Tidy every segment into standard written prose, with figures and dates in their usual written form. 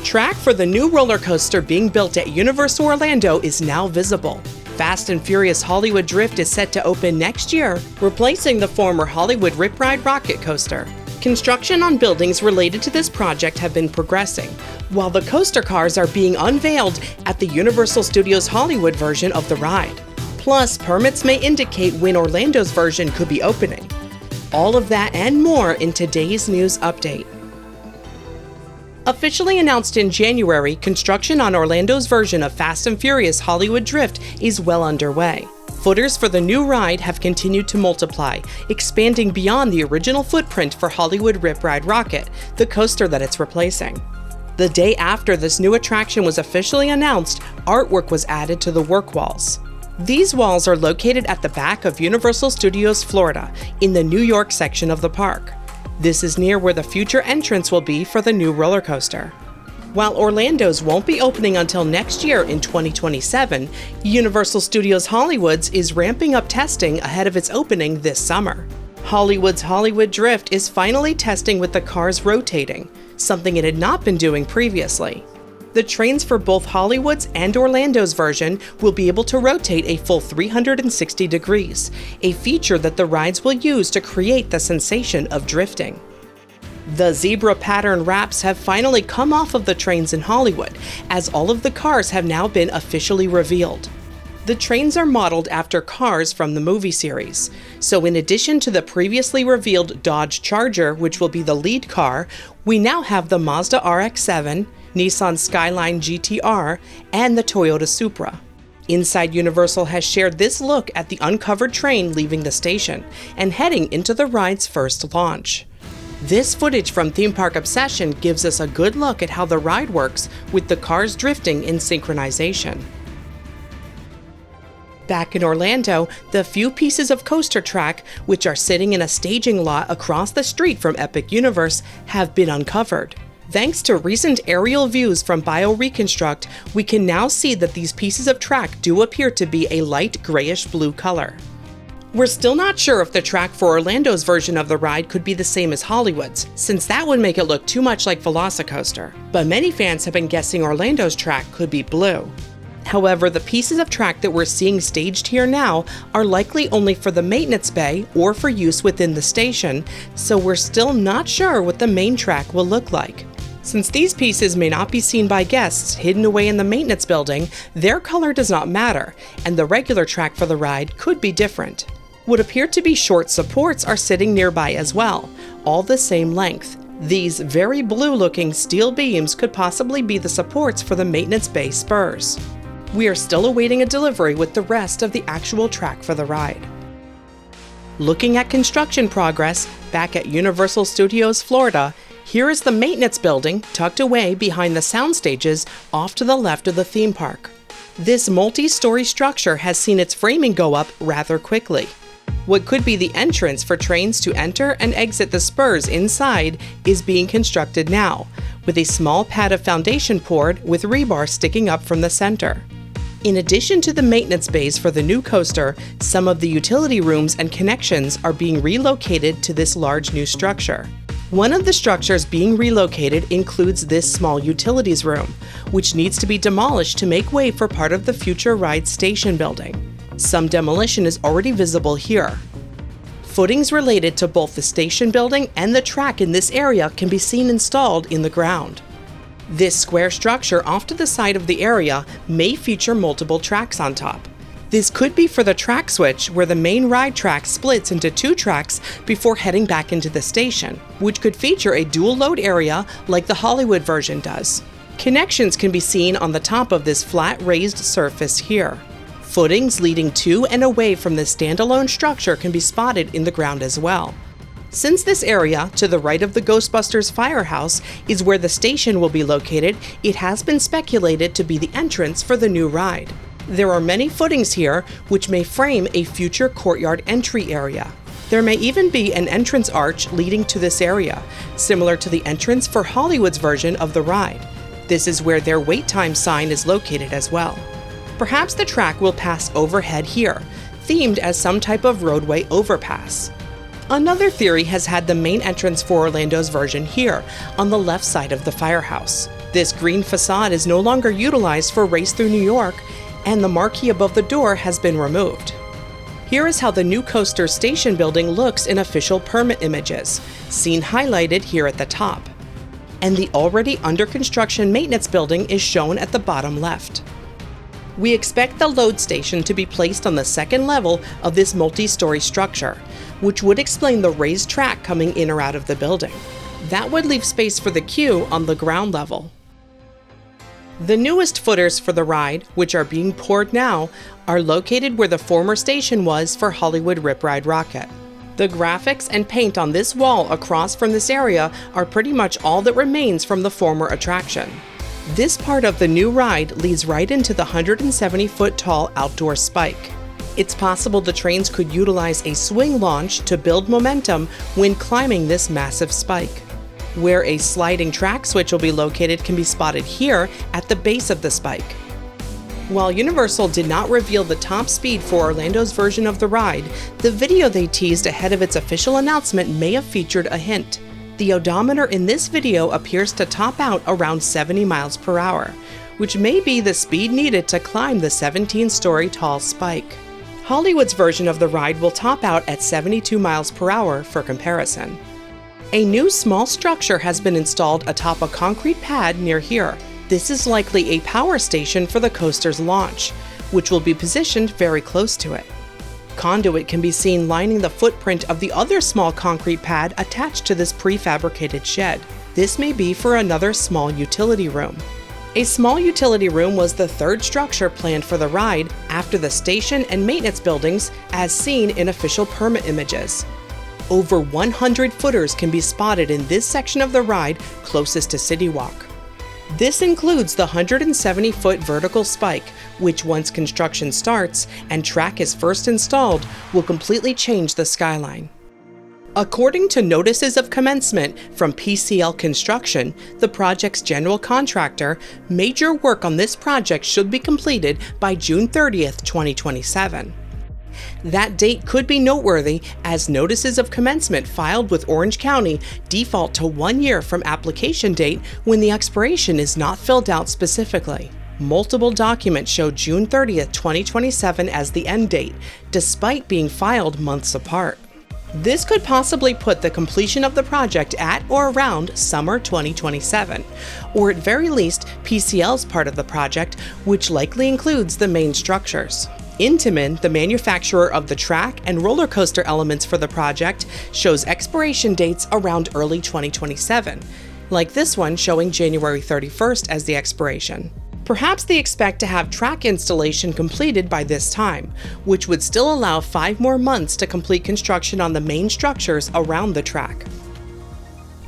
track for the new roller coaster being built at Universal Orlando is now visible. Fast and Furious Hollywood Drift is set to open next year, replacing the former Hollywood Rip Ride Rockit coaster. Construction on buildings related to this project have been progressing, while the coaster cars are being unveiled at the Universal Studios Hollywood version of the ride. Plus, permits may indicate when Orlando's version could be opening. All of that and more in today's news update. Officially announced in January, construction on Orlando's version of Fast and Furious Hollywood Drift is well underway. Footers for the new ride have continued to multiply, expanding beyond the original footprint for Hollywood Rip Ride Rockit, the coaster that it's replacing. The day after this new attraction was officially announced, artwork was added to the work walls. These walls are located at the back of Universal Studios Florida, in the New York section of the park. This is near where the future entrance will be for the new roller coaster. While Orlando's won't be opening until next year in 2027, Universal Studios Hollywood's is ramping up testing ahead of its opening this summer. Hollywood's Hollywood Drift is finally testing with the cars rotating, something it had not been doing previously. The trains for both Hollywood's and Orlando's version will be able to rotate a full 360 degrees, a feature that the rides will use to create the sensation of drifting. The zebra pattern wraps have finally come off of the trains in Hollywood, as all of the cars have now been officially revealed. The trains are modeled after cars from the movie series, so in addition to the previously revealed Dodge Charger, which will be the lead car, we now have the Mazda RX-7, Nissan Skyline GT-R, and the Toyota Supra. Inside Universal has shared this look at the uncovered train leaving the station and heading into the ride's first launch. This footage from Theme Park Obsession gives us a good look at how the ride works with the cars drifting in synchronization. Back in Orlando, the few pieces of coaster track, which are sitting in a staging lot across the street from Epic Universe, have been uncovered. Thanks to recent aerial views from BioReconstruct, we can now see that these pieces of track do appear to be a light grayish-blue color. We're still not sure if the track for Orlando's version of the ride could be the same as Hollywood's, since that would make it look too much like Velocicoaster, but many fans have been guessing Orlando's track could be blue. However, the pieces of track that we're seeing staged here now are likely only for the maintenance bay or for use within the station, so we're still not sure what the main track will look like. Since these pieces may not be seen by guests hidden away in the maintenance building, their color does not matter, and the regular track for the ride could be different. What appear to be short supports are sitting nearby as well, all the same length. These very blue-looking steel beams could possibly be the supports for the maintenance bay spurs. We are still awaiting a delivery with the rest of the actual track for the ride. Looking at construction progress back at Universal Studios Florida, here is the maintenance building tucked away behind the sound stages off to the left of the theme park. This multi-story structure has seen its framing go up rather quickly. What could be the entrance for trains to enter and exit the spurs inside is being constructed now, with a small pad of foundation poured with rebar sticking up from the center. In addition to the maintenance bays for the new coaster, some of the utility rooms and connections are being relocated to this large new structure. One of the structures being relocated includes this small utilities room, which needs to be demolished to make way for part of the future ride station building. Some demolition is already visible here. Footings related to both the station building and the track in this area can be seen installed in the ground. This square structure off to the side of the area may feature multiple tracks on top. This could be for the track switch, where the main ride track splits into two tracks before heading back into the station, which could feature a dual load area like the Hollywood version does. Connections can be seen on the top of this flat raised surface here. Footings leading to and away from this standalone structure can be spotted in the ground as well. Since this area, to the right of the Ghostbusters firehouse, is where the station will be located, it has been speculated to be the entrance for the new ride. There are many footings here, which may frame a future courtyard entry area. There may even be an entrance arch leading to this area, similar to the entrance for Hollywood's version of the ride. This is where their wait time sign is located as well. Perhaps the track will pass overhead here, themed as some type of roadway overpass. Another theory has had the main entrance for Orlando's version here, on the left side of the firehouse. This green facade is no longer utilized for Race Through New York, and the marquee above the door has been removed. Here is how the new coaster station building looks in official permit images, seen highlighted here at the top. And the already under construction maintenance building is shown at the bottom left. We expect the load station to be placed on the second level of this multi-story structure, which would explain the raised track coming in or out of the building. That would leave space for the queue on the ground level. The newest footers for the ride, which are being poured now, are located where the former station was for Hollywood Rip Ride Rockit. The graphics and paint on this wall across from this area are pretty much all that remains from the former attraction. This part of the new ride leads right into the 170-foot tall outdoor spike. It's possible the trains could utilize a swing launch to build momentum when climbing this massive spike. Where a sliding track switch will be located can be spotted here at the base of the spike. While Universal did not reveal the top speed for Orlando's version of the ride, the video they teased ahead of its official announcement may have featured a hint. The odometer in this video appears to top out around 70 miles per hour, which may be the speed needed to climb the 17-story tall spike. Hollywood's version of the ride will top out at 72 miles per hour for comparison. A new small structure has been installed atop a concrete pad near here. This is likely a power station for the coaster's launch, which will be positioned very close to it. Conduit can be seen lining the footprint of the other small concrete pad attached to this prefabricated shed. This may be for another small utility room. A small utility room was the third structure planned for the ride after the station and maintenance buildings, as seen in official permit images. Over 100 footers can be spotted in this section of the ride closest to City Walk. This includes the 170-foot vertical spike, which once construction starts and track is first installed, will completely change the skyline. According to notices of commencement from PCL Construction, the project's general contractor, major work on this project should be completed by June 30th, 2027. That date could be noteworthy as notices of commencement filed with Orange County default to 1 year from application date when the expiration is not filled out specifically. Multiple documents show June 30th, 2027 as the end date, despite being filed months apart. This could possibly put the completion of the project at or around summer 2027, or at very least PCL's part of the project, which likely includes the main structures. Intamin, the manufacturer of the track and roller coaster elements for the project, shows expiration dates around early 2027, like this one showing January 31st as the expiration. Perhaps they expect to have track installation completed by this time, which would still allow 5 more months to complete construction on the main structures around the track.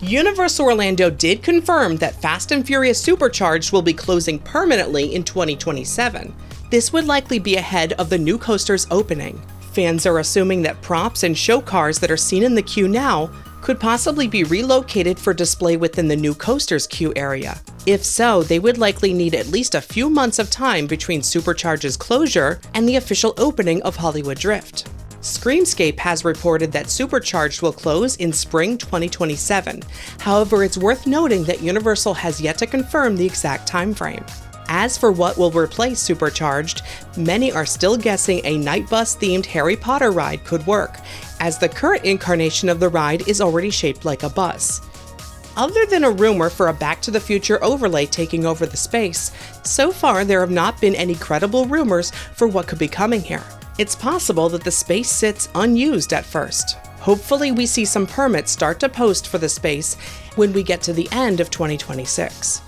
Universal Orlando did confirm that Fast and Furious Supercharged will be closing permanently in 2027. This would likely be ahead of the new coaster's opening. Fans are assuming that props and show cars that are seen in the queue now could possibly be relocated for display within the new coaster's queue area. If so, they would likely need at least a few months of time between Supercharged's closure and the official opening of Hollywood Drift. Screamscape has reported that Supercharged will close in spring 2027. However, it's worth noting that Universal has yet to confirm the exact time frame. As for what will replace Supercharged, many are still guessing a night bus-themed Harry Potter ride could work, as the current incarnation of the ride is already shaped like a bus. Other than a rumor for a Back to the Future overlay taking over the space, so far there have not been any credible rumors for what could be coming here. It's possible that the space sits unused at first. Hopefully we see some permits start to post for the space when we get to the end of 2026.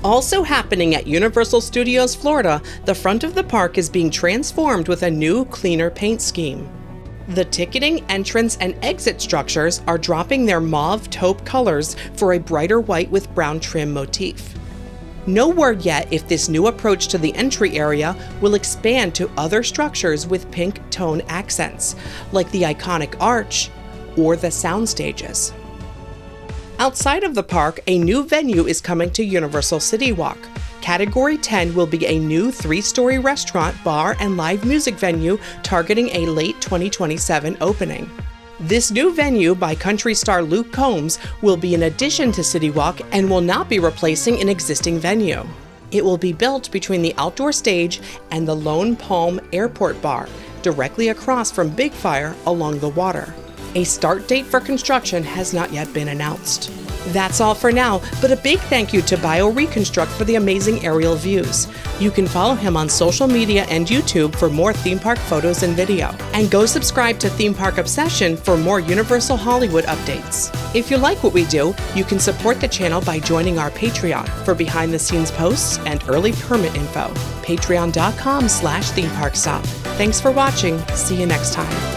Also happening at Universal Studios Florida, the front of the park is being transformed with a new, cleaner paint scheme. The ticketing, entrance, and exit structures are dropping their mauve taupe colors for a brighter white with brown trim motif. No word yet if this new approach to the entry area will expand to other structures with pink tone accents, like the iconic arch or the sound stages. Outside of the park, a new venue is coming to Universal City Walk. Category 10 will be a new 3-story restaurant, bar, and live music venue targeting a late 2027 opening. This new venue by country star Luke Combs will be an addition to City Walk and will not be replacing an existing venue. It will be built between the outdoor stage and the Lone Palm Airport Bar, directly across from Big Fire along the water. A start date for construction has not yet been announced. That's all for now, but a big thank you to BioReconstruct for the amazing aerial views. You can follow him on social media and YouTube for more theme park photos and video. And go subscribe to Theme Park Obsession for more Universal Hollywood updates. If you like what we do, you can support the channel by joining our Patreon for behind-the-scenes posts and early permit info. Patreon.com/themeparkstop. Thanks for watching. See you next time.